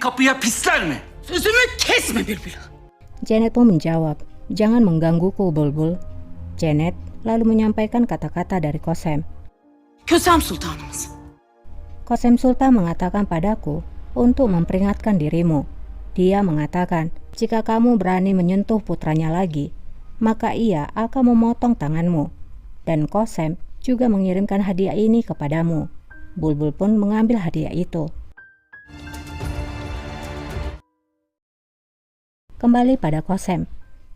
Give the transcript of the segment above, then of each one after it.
kapıya pisler mi? Sözümü kesme Bülbül. Janet pun menjawab, "Jangan menggangguku, Bulbul." Janet lalu menyampaikan kata-kata dari Kosem. Kösem sultanımız. Kosem Sultan mengatakan padaku untuk memperingatkan dirimu. Dia mengatakan, jika kamu berani menyentuh putranya lagi, maka ia akan memotong tanganmu. Dan Kosem juga mengirimkan hadiah ini kepadamu. Bulbul pun mengambil hadiah itu. Kembali pada Kosem.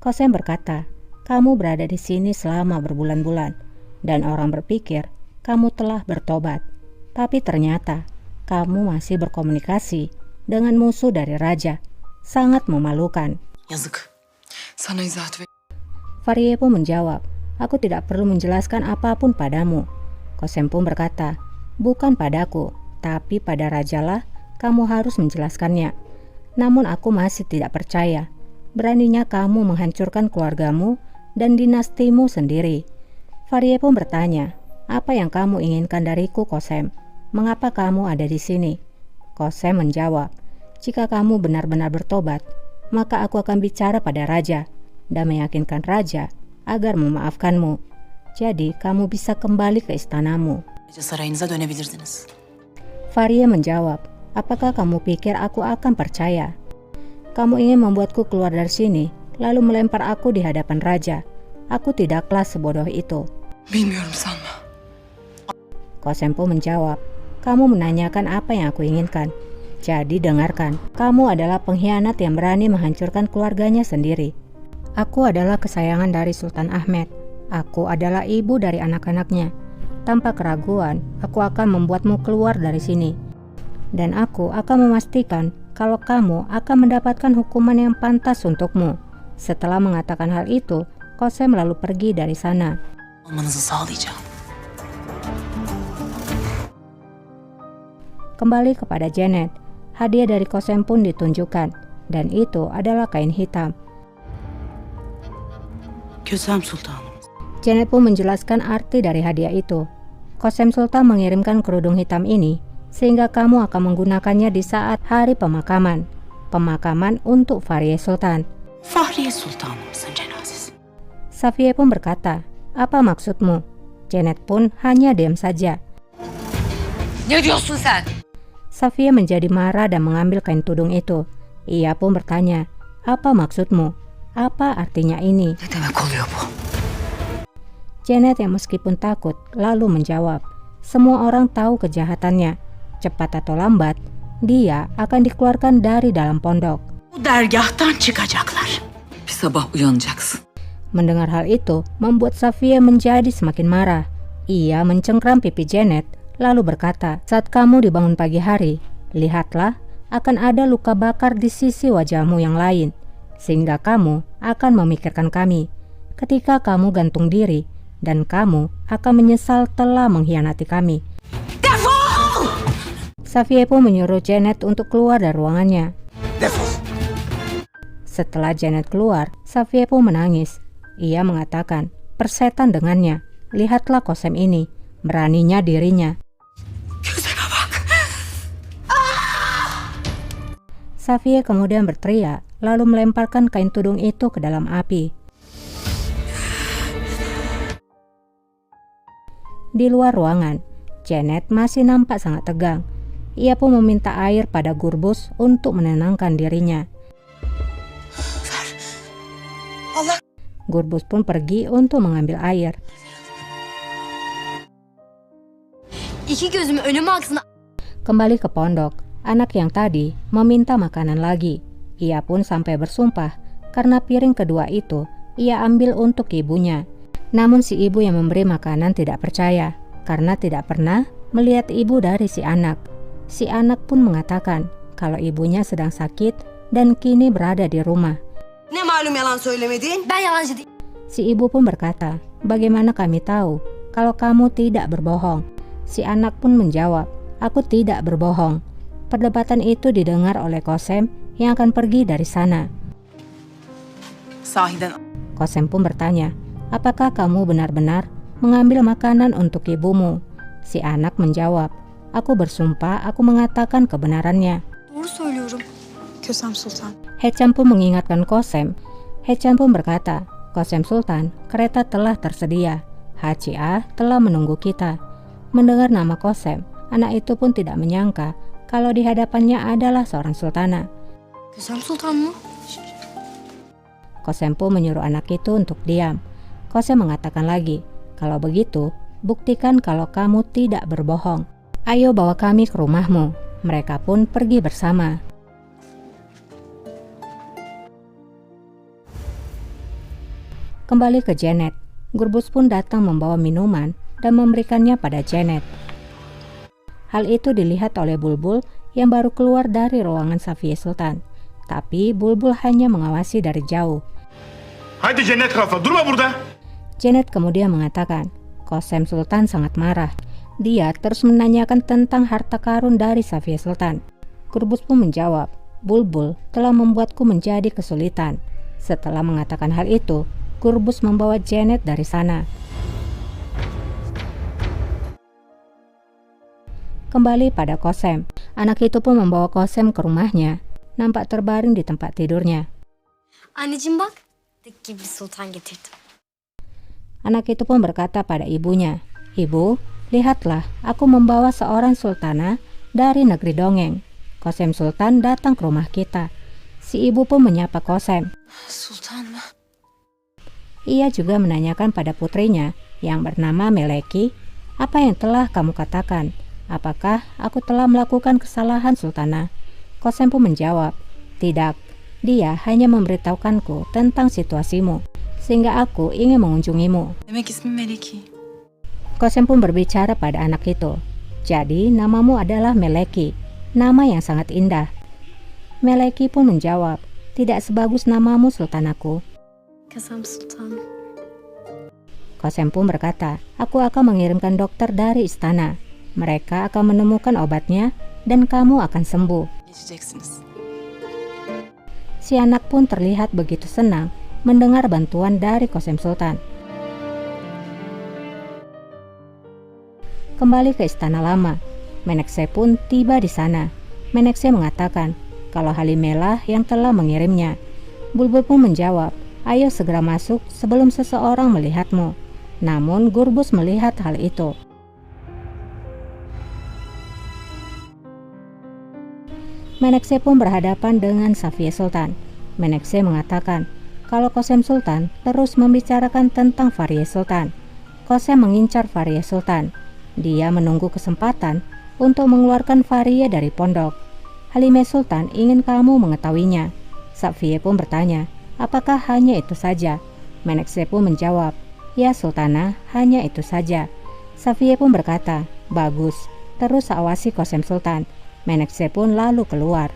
Kosem berkata, "Kamu berada di sini selama berbulan-bulan, dan orang berpikir kamu telah bertobat. Tapi ternyata kamu masih berkomunikasi dengan musuh dari raja. Sangat memalukan." Yazık. Sana izahat ver. Faryeh pun menjawab, "Aku tidak perlu menjelaskan apapun padamu." Kosem pun berkata, "Bukan padaku, tapi pada rajalah kamu harus menjelaskannya. Namun aku masih tidak percaya. Beraninya kamu menghancurkan keluargamu dan dinastimu sendiri." Faryeh pun bertanya, "Apa yang kamu inginkan dariku, Kosem? Mengapa kamu ada di sini?" Kosem menjawab, "Jika kamu benar-benar bertobat, maka aku akan bicara pada raja dan meyakinkan raja agar memaafkanmu. Jadi kamu bisa kembali ke istanamu." Sarayınıza dönebilirsiniz. Faryeh menjawab, "Apakah kamu pikir aku akan percaya? Kamu ingin membuatku keluar dari sini, lalu melempar aku di hadapan raja. Aku tidaklah sebodoh itu." Bilmiyorum sanma. Kosem pun menjawab, "Kamu menanyakan apa yang aku inginkan. Jadi dengarkan, kamu adalah pengkhianat yang berani menghancurkan keluarganya sendiri. Aku adalah kesayangan dari Sultan Ahmed. Aku adalah ibu dari anak-anaknya. Tanpa keraguan, aku akan membuatmu keluar dari sini. Dan aku akan memastikan kalau kamu akan mendapatkan hukuman yang pantas untukmu." Setelah mengatakan hal itu, Kosem lalu pergi dari sana. Olmanızı sağlayacağım. Kembali kepada Janet, hadiah dari Kosem pun ditunjukkan, dan itu adalah kain hitam. Kösem sultanımız. Janet pun menjelaskan arti dari hadiah itu. Kosem Sultan mengirimkan kerudung hitam ini sehingga kamu akan menggunakannya di saat hari pemakaman. Pemakaman untuk Faryeh Sultan. Fahriye sultanımızın cenazesi. Safiye pun berkata, "Apa maksudmu?" Janet pun hanya diam saja. Ne diyorsun sen? Safiye menjadi marah dan mengambil kain tudung itu. Ia pun bertanya, "Apa maksudmu? Apa artinya ini?" Ne demek oluyor bu? Janet yang meskipun takut lalu menjawab, "Semua orang tahu kejahatannya. Cepat atau lambat, dia akan dikeluarkan dari dalam pondok." Bu dergahtan çıkacaklar. Bir sabah uyanacaksın. Mendengar hal itu membuat Safiye menjadi semakin marah. Ia mencengkram pipi Janet lalu berkata, "Saat kamu dibangun pagi hari, lihatlah akan ada luka bakar di sisi wajahmu yang lain, sehingga kamu akan memikirkan kami ketika kamu gantung diri, dan kamu akan menyesal telah mengkhianati kami." Defol! Safiye pun menyuruh Janet untuk keluar dari ruangannya. Defol. Setelah Janet keluar, Safiye pun menangis. Ia mengatakan, "Persetan dengannya. Lihatlah Kosem ini, beraninya dirinya." Gözeme bak. Safiye kemudian berteriak, lalu melemparkan kain tudung itu ke dalam api. Di luar ruangan, Janet masih nampak sangat tegang. Ia pun meminta air pada Gurbus untuk menenangkan dirinya. Allah. Gurbus pun pergi untuk mengambil air. İki gözümü önüme aksın. Kembali ke pondok, anak yang tadi meminta makanan lagi. Ia pun sampai bersumpah karena piring kedua itu ia ambil untuk ibunya. Namun si ibu yang memberi makanan tidak percaya karena tidak pernah melihat ibu dari si anak. Si anak pun mengatakan kalau ibunya sedang sakit dan kini berada di rumah. Ne malum yalan söylemedin? Ben yalancı değilim. Si ibu pun berkata, "Bagaimana kami tahu kalau kamu tidak berbohong?" Si anak pun menjawab, "Aku tidak berbohong." Perdebatan itu didengar oleh Kosem yang akan pergi dari sana. Sahiden. Kosem pun bertanya, "Apakah kamu benar-benar mengambil makanan untuk ibumu?" Si anak menjawab, "Aku bersumpah aku mengatakan kebenarannya." Doğru söylüyorum. Kösem Sultan. Hechan pun mengingatkan Kosem. Hechan pun berkata, Kosem Sultan, kereta telah tersedia. Haji A telah menunggu kita. Mendengar nama Kosem, anak itu pun tidak menyangka kalau di hadapannya adalah seorang sultana. Kösem Sultan mı? Kosem pun menyuruh anak itu untuk diam. Kosem mengatakan lagi, kalau begitu, buktikan kalau kamu tidak berbohong. Ayo bawa kami ke rumahmu. Mereka pun pergi bersama. Kembali ke Janet, Gurbus pun datang membawa minuman dan memberikannya pada Janet. Hal itu dilihat oleh Bulbul yang baru keluar dari ruangan Safiye Sultan. Tapi Bulbul hanya mengawasi dari jauh. Haydi cennet kafa, durma burada. Janet kemudian mengatakan, Kosem Sultan sangat marah. Dia terus menanyakan tentang harta karun dari Safiye Sultan. Gurbus pun menjawab, Bulbul telah membuatku menjadi kesulitan. Setelah mengatakan hal itu, Gurbus membawa Janet dari sana. Kembali pada Kosem, anak itu pun membawa Kosem ke rumahnya. Nampak terbaring di tempat tidurnya. Anneciğim bak. Tık gibi bir sultan getirdim. Anak itu pun berkata pada ibunya, Ibu, lihatlah, aku membawa seorang sultana dari negeri dongeng. Kosem Sultan datang ke rumah kita. Si ibu pun menyapa Kosem. Sultan mı? Ia juga menanyakan pada putrinya yang bernama Meleki, apa yang telah kamu katakan? Apakah aku telah melakukan kesalahan Sultana? Kosem pun menjawab, tidak, dia hanya memberitahukanku tentang situasimu, sehingga aku ingin mengunjungimu. Demek ismi Meleki. Kosem pun berbicara pada anak itu, jadi namamu adalah Meleki, nama yang sangat indah. Meleki pun menjawab, tidak sebagus namamu Sultanaku. Kösem Sultan. Kosem pun berkata, aku akan mengirimkan dokter dari istana. Mereka akan menemukan obatnya dan kamu akan sembuh. Geçeceksiniz. Si anak pun terlihat begitu senang mendengar bantuan dari Kosem Sultan. Kembali ke istana lama, Menekse pun tiba di sana. Menekse mengatakan kalau Halimela yang telah mengirimnya. Bulbul pun menjawab, ayo segera masuk sebelum seseorang melihatmu. Namun Gurbus melihat hal itu. Menekse pun berhadapan dengan Safiye Sultan. Menekse mengatakan kalau Kosem Sultan terus membicarakan tentang Fariye Sultan. Kosem mengincar Fariye Sultan. Dia menunggu kesempatan untuk mengeluarkan Fariye dari pondok. Halime Sultan ingin kamu mengetahuinya. Safiye pun bertanya, apakah hanya itu saja? Menekse pun menjawab, ya Sultana, hanya itu saja. Safiye pun berkata, bagus, terus awasi Kosem Sultan. Menekse pun lalu keluar.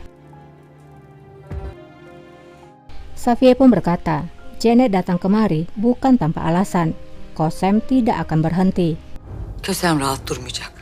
Safiye pun berkata, Janet datang kemari bukan tanpa alasan. Kosem tidak akan berhenti. Kösem rahat durmayacak.